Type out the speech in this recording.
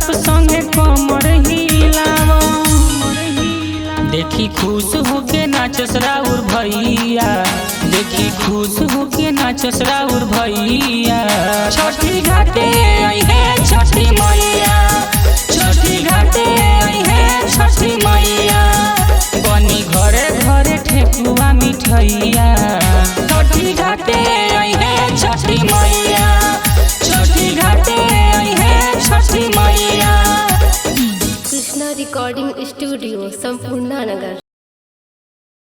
बाप संगे कमर हिलावा। देखी खुश होके नाचस राउर भैया, देखी खुश होके नाचस राउर भैया। छठी घाटे आई है छठी मैया, छठी घाटे आई है छठी मैया। बनी घरे घरे ठेकुआ मिठैया, छठी घाटे आई है छठी मैया, छठी घाटे आई है छठी मैया। कृष्णा रिकॉर्डिंग स्टूडियो संपूर्णा नगर।